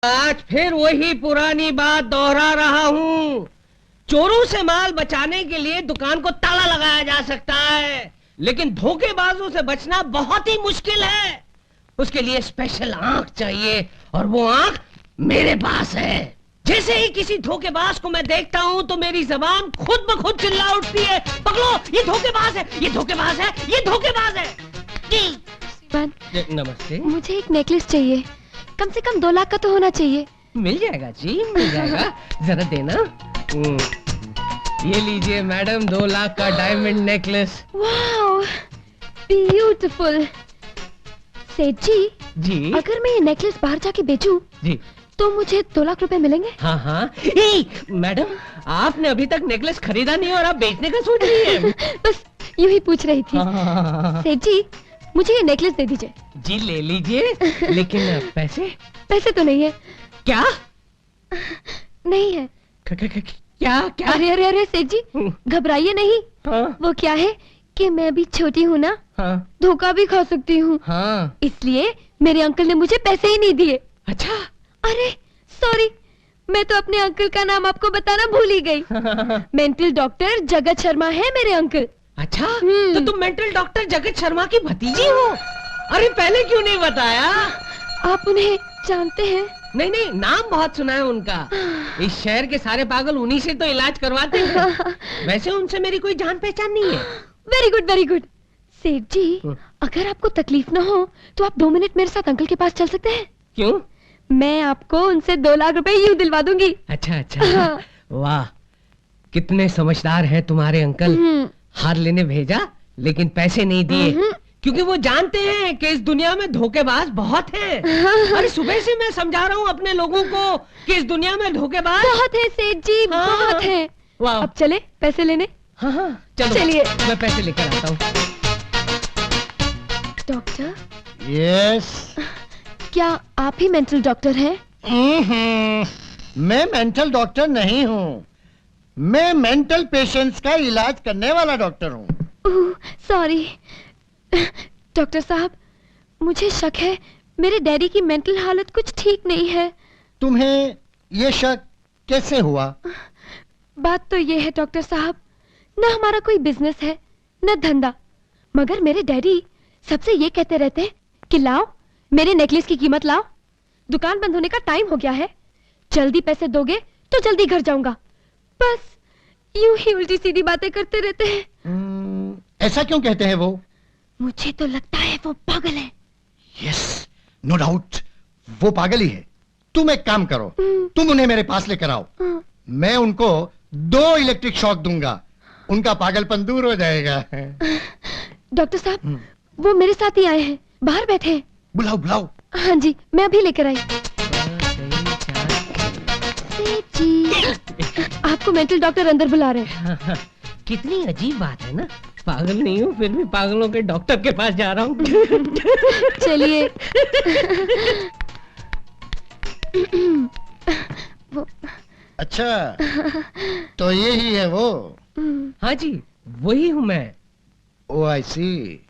आज फिर वही पुरानी बात दोहरा रहा हूँ। चोरों से माल बचाने के लिए दुकान को ताला लगाया जा सकता है, लेकिन धोखेबाजों से बचना बहुत ही मुश्किल है। उसके लिए स्पेशल आंख चाहिए, और वो आंख मेरे पास है। जैसे ही किसी धोखेबाज को मैं देखता हूँ तो मेरी जबान खुद ब खुद चिल्ला उठती है, पकड़ो, ये धोखेबाज है, ये धोखेबाज है, ये धोखेबाज है। नमस्ते। मुझे एक नेकलेस चाहिए, कम से कम 2 लाख का तो होना चाहिए। मिल जाएगा जी, मिल जाएगा। जरा देना। ये लीजिए मैडम, 2 लाख का डायमंड नेकलेस। Wow, beautiful. सेठ जी, अगर मैं ये नेकलेस बाहर जाके बेचूं जी, तो मुझे 2 लाख रुपए मिलेंगे? हाँ हाँ। मैडम, आपने अभी तक नेकलेस खरीदा नहीं और आप बेचने का सोच रही है? बस यूं ही पूछ रही थी। सेठ जी, मुझे ये नेकलेस दे दीजिए। जी ले लीजिए, लेकिन पैसे? पैसे तो नहीं है। क्या नहीं है? क्या क्या? अरे अरे अरे सेठ जी, घबराइए नहीं। हाँ? वो क्या है कि मैं भी छोटी हूँ ना, हाँ? धोखा भी खा सकती हूँ। हाँ? इसलिए मेरे अंकल ने मुझे पैसे ही नहीं दिए। अच्छा। अरे सॉरी, मैं तो अपने अंकल का नाम आपको बताना भूल ही गई। मेंटल डॉक्टर जगत शर्मा है मेरे अंकल। अच्छा, तो तुम मेंटल डॉक्टर जगत शर्मा की भतीजी हो? अरे पहले क्यों नहीं बताया? आप उन्हें जानते हैं? नहीं नहीं, नाम बहुत सुना है उनका। इस शहर के सारे पागल उन्हीं से तो इलाज करवाते हैं। वैसे उनसे मेरी कोई जान पहचान नहीं है। Very good very good. सेठ जी, अगर आपको तकलीफ ना हो तो आप 2 मिनट मेरे साथ अंकल के पास चल सकते हैं? क्यों? मैं आपको उनसे 2 लाख रुपए यूं दिलवा दूंगी। अच्छा अच्छा। वाह, कितने समझदार हैं तुम्हारे अंकल। हार लेने भेजा लेकिन पैसे नहीं दिए, क्योंकि वो जानते हैं कि इस दुनिया में धोखेबाज बहुत हैं। अरे सुबह से मैं समझा रहा हूँ अपने लोगों को कि इस दुनिया में धोखेबाज बहुत है सेठ जी, बहुत है। अब चले पैसे लेने? हाँ हाँ चलो, चलिए। मैं पैसे लेकर आता हूँ। डॉक्टर? यस। क्या आप ही मेंटल डॉक्टर हैं? मैं मेंटल डॉक्टर नहीं हूँ, मैं मेंटल पेशेंट्स का इलाज करने वाला डॉक्टर हूँ। सॉरी डॉक्टर साहब, मुझे शक है मेरे डैडी की मेंटल हालत कुछ ठीक नहीं है। तुम्हें ये शक कैसे हुआ? बात तो ये है डॉक्टर साहब, न हमारा कोई बिजनेस है न धंधा, मगर मेरे डैडी सबसे ये कहते रहते हैं कि लाओ मेरे नेकलेस की कीमत लाओ, दुकान बंद होने का टाइम हो गया है, जल्दी पैसे दोगे तो जल्दी घर जाऊंगा। बस यूं ही उल्टी सीधी बातें करते रहते हैं। ऐसा क्यों कहते हैं वो? मुझे तो लगता है वो पागल है। यस, नो डाउट, वो पागल ही है। तुम एक काम करो, तुम उन्हें मेरे पास लेकर आओ, मैं उनको 2 इलेक्ट्रिक शॉक दूंगा, उनका पागलपन दूर हो जाएगा। डॉक्टर साहब, वो मेरे साथ ही आए हैं, बाहर बैठे हैं। बुलाओ बुलाओ। हाँ जी, मैं अभी लेकर आई। जी, आपको मेंटल डॉक्टर अंदर बुला रहे हैं। कितनी अजीब बात है ना, पागल नहीं हूँ फिर भी पागलों के डॉक्टर के पास जा रहा हूँ। चलिए। अच्छा, तो ये ही है वो? हाँ जी, वही हूँ मैं। ओ आई सी,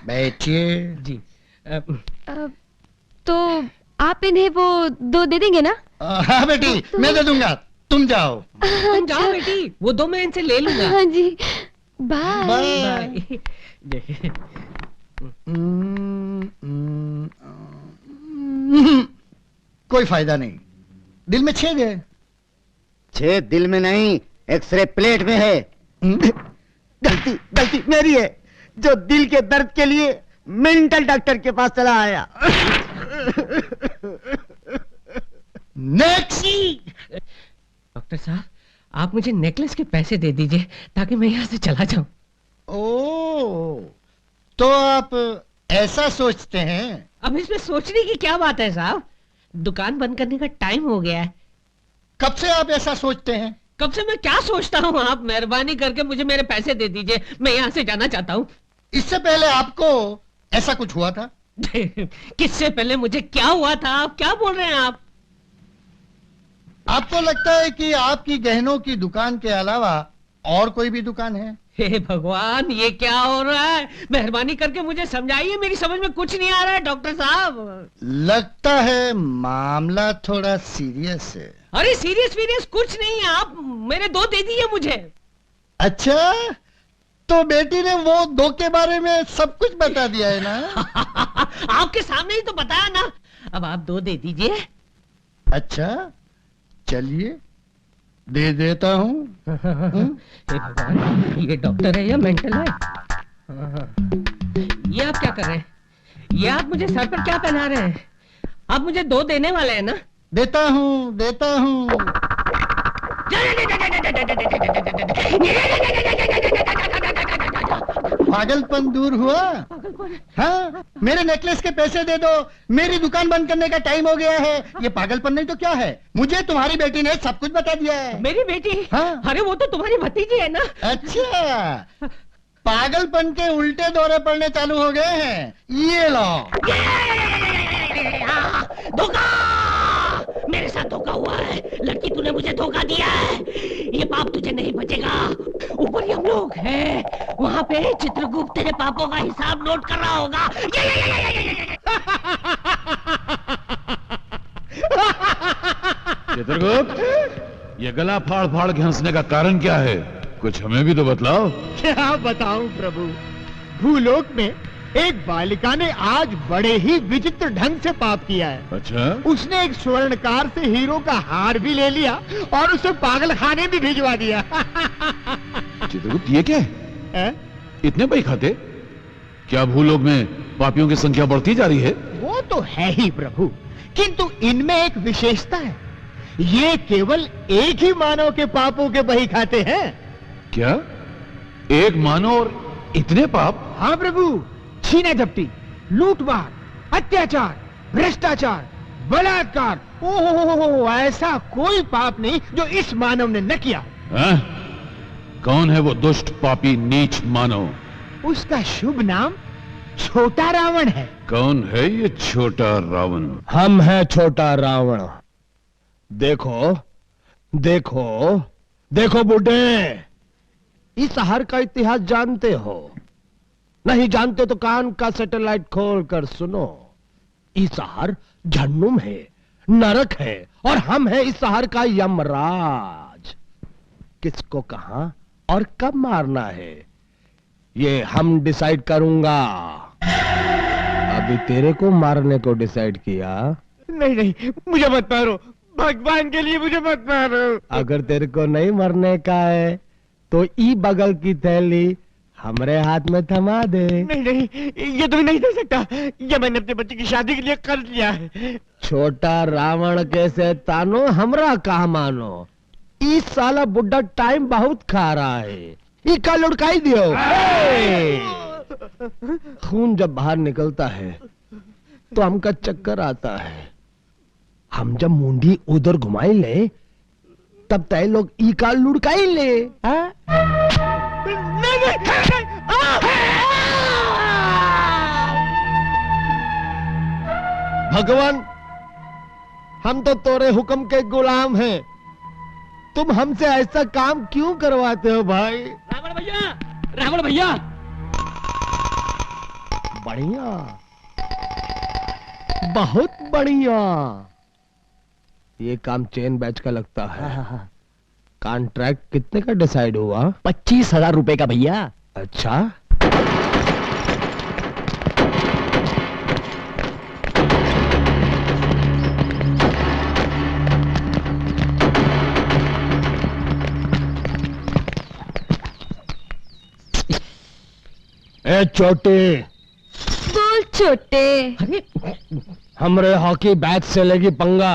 बैठिए जी। तो आप इन्हें वो 2 दे देंगे ना? हाँ बेटी, मैं दे दूंगा, तुम जाओ। तुम जाओ बेटी, वो 2 मैं इनसे ले लूंगा। हाँ जी, बाय बाय। कोई फायदा नहीं, दिल में छेद है। छेद दिल में नहीं, एक्सरे प्लेट में है। गलती मेरी है, जो दिल के दर्द के लिए मेंटल डॉक्टर के पास चला आया। नेक्स्ट। डॉक्टर साहब, आप मुझे नेकलेस के पैसे दे दीजिए ताकि मैं यहाँ से चला जाऊं। ओह, तो आप ऐसा सोचते हैं? अब इसमें सोचने की क्या बात है साहब, दुकान बंद करने का टाइम हो गया है। कब से आप ऐसा सोचते हैं? कब से मैं क्या सोचता हूँ, आप मेहरबानी करके मुझे मेरे पैसे दे दीजिए, मैं यहाँ से जाना चाहता हूँ। इससे पहले आपको ऐसा कुछ हुआ था? किससे पहले मुझे क्या हुआ था? आप क्या बोल रहे हैं आप? आपको लगता है कि आपकी गहनों की दुकान के अलावा और कोई भी दुकान है? हे भगवान, ये क्या हो रहा है? मेहरबानी करके मुझे समझाइए, मेरी समझ में कुछ नहीं आ रहा है डॉक्टर साहब। लगता है मामला थोड़ा सीरियस है। अरे सीरियस कुछ नहीं है, आप मेरे 2 दे दिए मुझे। अच्छा, तो बेटी ने वो 2 के बारे में सब कुछ बता दिया है ना? आपके सामने ही तो बताया ना। अब आप 2 दे दीजिए। अच्छा, चलिए दे देता हूँ। हे भगवान, ये डॉक्टर है या मेंटल है? ये आप क्या कर रहे हैं? ये आप मुझे सर पर क्या पहना रहे हैं? आप मुझे 2 देने वाले हैं ना? देता हूँ, देता हूँ। पागलपन दूर हुआ? हाँ, मेरे नेकलेस के पैसे दे दो, मेरी दुकान बंद करने का टाइम हो गया है। ये पागलपन नहीं तो क्या है? मुझे तुम्हारी बेटी ने सब कुछ बता दिया है। मेरी बेटी? हाँ। अरे वो तो तुम्हारी भतीजी है ना। अच्छा, पागलपन के उल्टे दौरे पड़ने चालू हो गए हैं। ये लो। धोखा! मेरे साथ धोखा हुआ है। लड़की, तूने मुझे धोखा दिया है। ये पाप तुझे नहीं बचेगा। ऊपर हम लोग हैं, वहाँ पे चित्रगुप्त तेरे पापों का हिसाब नोट कर रहा होगा। चित्रगुप्त, ये गला फाड़ फाड़ के हंसने का कारण क्या है? कुछ हमें भी तो बतलाओ। क्या बताऊं प्रभु, भूलोक में एक बालिका ने आज बड़े ही विचित्र ढंग से पाप किया है। अच्छा, उसने एक स्वर्णकार से हीरो का हार भी ले लिया और उसे पागल खाने भी भिजवा दिया। चित्रगुप्त, ये क्या है? इतने पैसे खाते? क्या भूलोक में पापियों की संख्या बढ़ती जा रही है? वो तो है ही प्रभु, किंतु इनमें एक विशेषता है। ये केवल एक ही मानव के पापों के बही खाते हैं। क्या एक मानव और इतने पाप? हाँ प्रभु, छीना झपटी, लूटमार, अत्याचार, भ्रष्टाचार, बलात्कार, ओहो, ऐसा कोई पाप नहीं जो इस मानव ने न किया। कौन है वो दुष्ट पापी नीच मानव? उसका शुभ नाम छोटा रावण है। कौन है ये छोटा रावण? हम हैं छोटा रावण। देखो देखो देखो बुड्ढे, इस शहर का इतिहास जानते हो? नहीं जानते तो कान का सैटेलाइट खोल कर सुनो। इस शहर जहन्नुम है, नरक है, और हम हैं इस शहर का यमराज। किसको कहां और कब मारना है ये हम डिसाइड करूंगा। अभी तेरे को मारने को डिसाइड किया। नहीं नहीं, मुझे मत मारो, भगवान के लिए मुझे मत मारो। अगर तेरे को नहीं मरने का है तो ई बगल की थैली हमरे हाथ में थमा दे। नहीं नहीं, ये तो नहीं दे सकता। ये मैंने अपने बच्चे की शादी के लिए कर लिया है। छोटा रावण कैसे तानो हमरा कहा मानो। इस साला बुड्ढा टाइम बहुत खा रहा है। इका लुढ़काई दियो। खून जब बाहर निकलता है तो हमका चक्कर आता है। हम जब मुंडी उधर घुमाई ले तब तय लोग इका लुढ़काई ले। भगवान, हम तो तोरे हुक्म के गुलाम हैं। तुम हमसे ऐसा काम क्यों करवाते हो भाई? रावण भैया, रावण भैया। बढ़िया, बहुत बढ़िया। ये काम चेन बैच का लगता है। कॉन्ट्रैक्ट कितने का डिसाइड हुआ? 25,000 रुपए का भैया। अच्छा, ए छोटे, बोल छोटे। अरे हमरे हॉकी बैच से लेगी पंगा,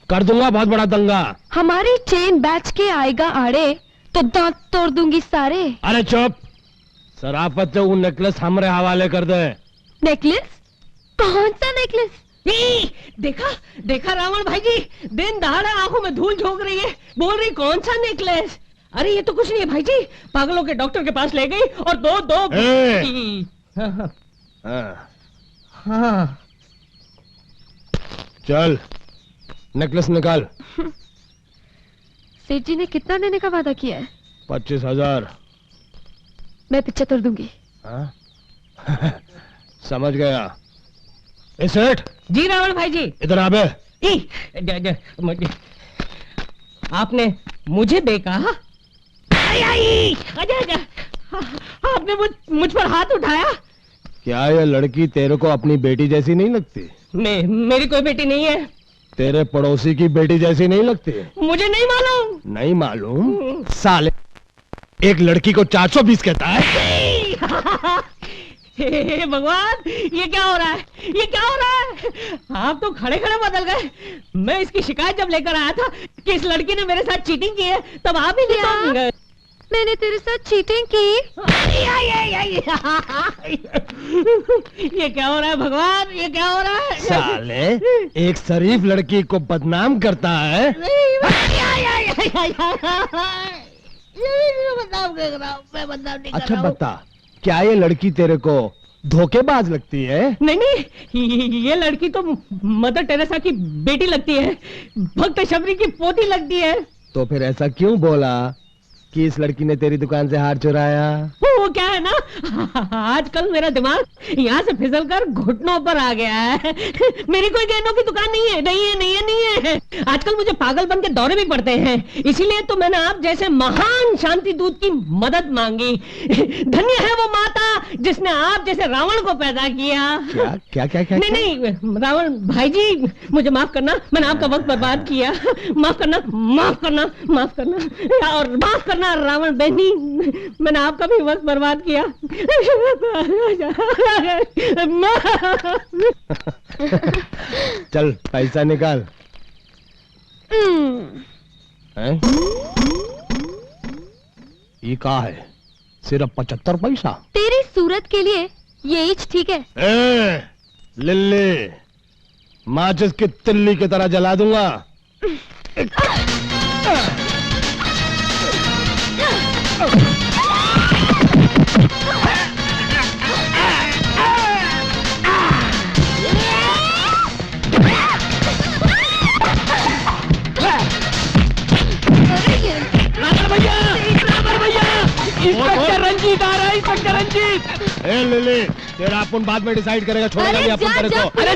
कर दूंगा बहुत बड़ा दंगा। हमारी चेन बैच के आएगा आड़े तो दांत तोड़ दूंगी सारे। अरे चुप, सराफत से वो नेकलेस हमरे हवाले कर दे। नेकलेस? कौन सा नेकलेस? देखा देखा रावण भाई जी, दिन दहाड़ा आंखों में धूल झोंक रही है, बोल रही कौन सा नेकलेस। अरे ये तो कुछ नहीं है भाई जी, पागलों के डॉक्टर के पास ले गई और दो हाँ। चल नेकलेस निकाल। सेठ जी ने कितना देने का वादा किया है? 25,000। मैं 75 दूंगी। हाँ? समझ गया। ए सेठ, जी रावण भाई जी। इधर आ बे। आपने मुझे बेकहा? आपने मुझ पर हाथ उठाया? क्या ये लड़की तेरे को अपनी बेटी जैसी नहीं लगती? मेरी कोई बेटी नहीं है। तेरे पड़ोसी की बेटी जैसी नहीं लगती? मुझे नहीं मालूम। नहीं मालूम? साले, एक लड़की को 420 कहता है? हे भगवान, ये क्या हो रहा है? ये क्या हो रहा है? आप तो खड़े खड़े बदल गए। मैं इसकी शिकायत जब लेकर आया था कि इस लड़की ने मेरे साथ चीटिंग की है, तब आप ही नहीं। मैंने तेरे साथ चीटिंग की? ये क्या हो रहा है भगवान? ये क्या हो रहा है? साले, एक शरीफ लड़की को बदनाम करता है। मैं बदनाम नहीं कर अच्छा रहा हूँ। बता, क्या ये लड़की तेरे को धोखेबाज लगती है? नहीं, ये लड़की तो मदर टेरेसा की बेटी लगती है, भक्त शबरी की पोती लगती है। तो फिर ऐसा क्यों बोला कि इस लड़की ने तेरी दुकान से हार चुराया? वो क्या है ना, आजकल मेरा दिमाग यहाँ से फिसलकर घुटनों पर आ गया है। मेरी कोई गहनों की दुकान नहीं है, नहीं है। आजकल मुझे पागलपन के दौरे भी पड़ते हैं, इसीलिए तो मैंने आप जैसे महान शांति दूत की मदद मांगी। धन्य है वो माता जिसने आप जैसे रावण को पैदा किया। क्या? नहीं, रावण भाई जी, मुझे माफ करना, मैंने आपका वक्त बर्बाद किया। माफ करना और माफ करना रावण बहनी, मैंने आपका भी वक्त बर्बाद किया। चल पैसा निकाल। हैं? ये कहा है? सिर्फ 75 पैसा? तेरी सूरत के लिए ये एज ठीक है। लिल्ली, माचिस की तिल्ली की तरह जला दूंगा। इंस्पेक्टर रंजीत आ रहा है, इंस्पेक्टर रंजीत। ए लिली, तेरा अपन बाद में डिसाइड करेगा, छोड़ेगा नहीं अपन तेरे को। अरे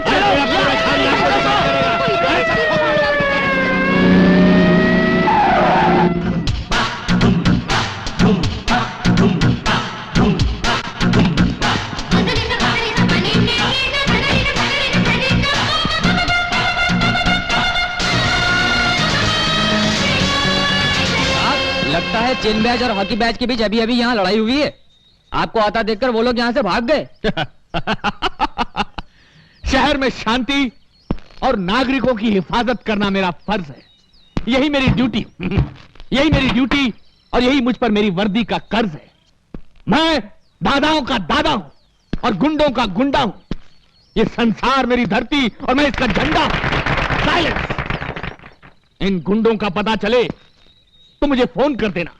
लगता है चेन बैच और हॉकी बैच के बीच अभी अभी यहाँ लड़ाई हुई है। आपको आता देखकर वो लोग यहाँ से भाग गए। शहर में शांति और नागरिकों की हिफाजत करना मेरा फर्ज है। यही मेरी ड्यूटी और यही मुझ पर मेरी वर्दी का कर्ज है। मैं दादाओं का दादा हूं और गुंडों का गुंडा हूं। ये संसार मेरी धरती और मैं इसका झंडा। साइलेंस! इन गुंडों का पता चले तो मुझे फोन कर देना,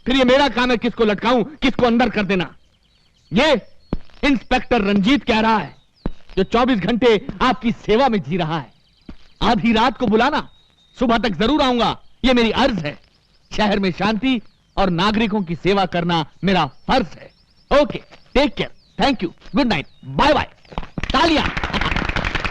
फिर ये मेरा काम है किसको लटकाऊं, किसको अंदर कर देना। ये इंस्पेक्टर रंजीत कह रहा है, जो 24 घंटे आपकी सेवा में जी रहा है। आधी रात को बुलाना, सुबह तक जरूर आऊंगा, ये मेरी अर्ज है। शहर में शांति और नागरिकों की सेवा करना मेरा फर्ज है। Okay, take care, thank you, good night, bye bye, तालियां।